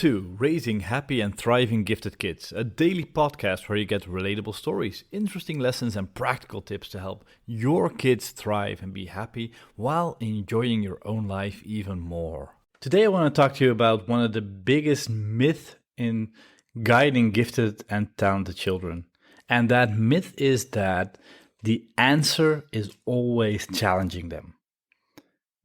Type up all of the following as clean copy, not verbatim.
to Raising Happy and Thriving Gifted Kids, a daily podcast where you get relatable stories, interesting lessons, and practical tips to help your kids thrive and be happy while enjoying your own life even more. Today I want to talk to you about one of the biggest myths in guiding gifted and talented children. And that myth is that the answer is always challenging them.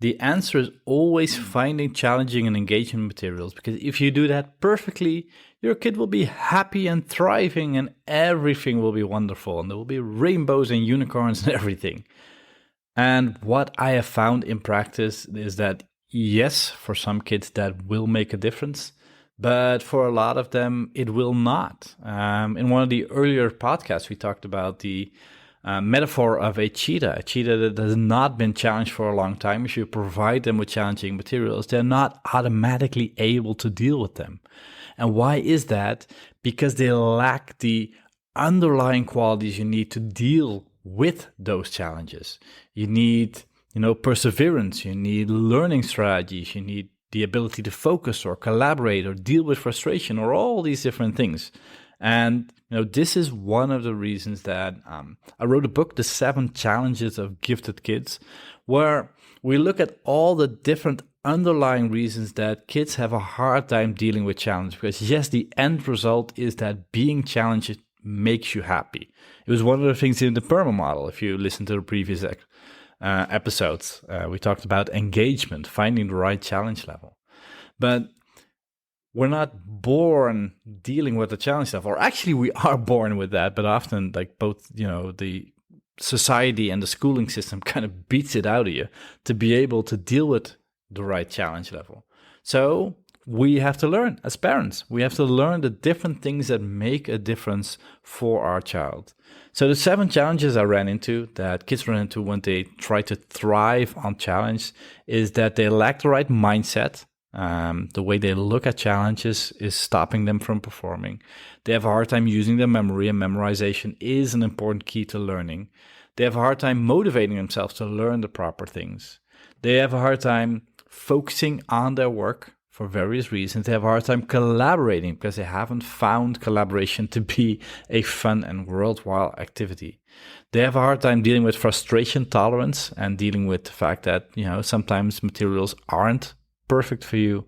The answer is always finding challenging and engaging materials, because if you do that perfectly, your kid will be happy and thriving and everything will be wonderful and there will be rainbows and unicorns and everything. And what I have found in practice is that yes, for some kids that will make a difference, but for a lot of them it will not. In one of the earlier podcasts, we talked about the metaphor of a cheetah that has not been challenged for a long time. If you provide them with challenging materials, they're not automatically able to deal with them. And why is that? Because they lack the underlying qualities you need to deal with those challenges. You need, perseverance, you need learning strategies, you need the ability to focus or collaborate or deal with frustration or all these different things. And this is one of the reasons that I wrote a book, The 7 Challenges of Gifted Kids, where we look at all the different underlying reasons that kids have a hard time dealing with challenge. Because yes, the end result is that being challenged makes you happy. It was one of the things in the PERMA model. If you listen to the previous episodes, we talked about engagement, finding the right challenge level. But we're not born dealing with the challenge stuff, or actually we are born with that, but often both, the society and the schooling system kind of beats it out of you to be able to deal with the right challenge level. So we have to learn as parents. We have to learn the different things that make a difference for our child. So the 7 challenges I ran into, that kids run into when they try to thrive on challenge, is that they lack the right mindset. The way they look at challenges is stopping them from performing. They have a hard time using their memory, and memorization is an important key to learning. They have a hard time motivating themselves to learn the proper things. They have a hard time focusing on their work for various reasons. They have a hard time collaborating because they haven't found collaboration to be a fun and worthwhile activity. They have a hard time dealing with frustration tolerance and dealing with the fact that, sometimes materials aren't perfect for you,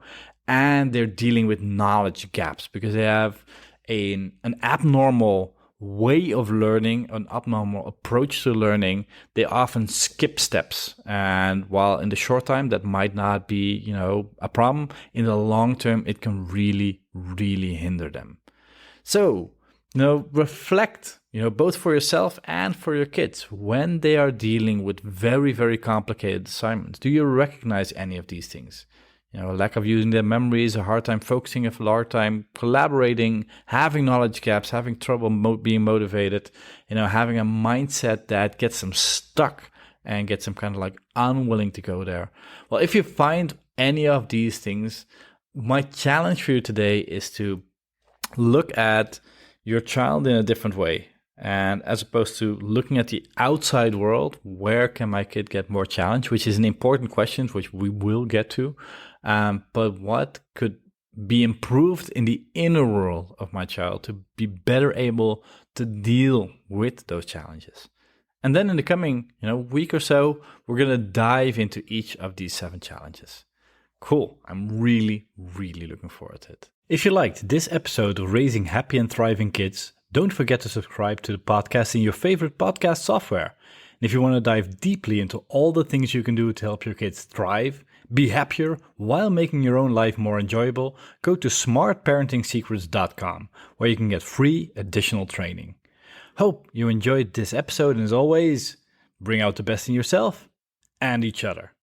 and they're dealing with knowledge gaps because they have an abnormal way of learning, an abnormal approach to learning. They often skip steps, and while in the short time that might not be a problem, in the long term it can really hinder them. So reflect both for yourself and for your kids when they are dealing with very complicated assignments. Do you recognize any of these things? Lack of using their memories, a hard time focusing, a hard time collaborating, having knowledge gaps, having trouble being motivated, having a mindset that gets them stuck and gets them kind of unwilling to go there. Well, if you find any of these things, my challenge for you today is to look at your child in a different way. And as opposed to looking at the outside world, where can my kid get more challenge, which is an important question, which we will get to. But what could be improved in the inner world of my child to be better able to deal with those challenges? And then in the coming week or so, we're going to dive into each of these 7 challenges. Cool. I'm really looking forward to it. If you liked this episode of Raising Happy and Thriving Kids, don't forget to subscribe to the podcast in your favorite podcast software. And if you want to dive deeply into all the things you can do to help your kids thrive, be happier while making your own life more enjoyable, go to smartparentingsecrets.com, where you can get free additional training. Hope you enjoyed this episode, and as always, bring out the best in yourself and each other.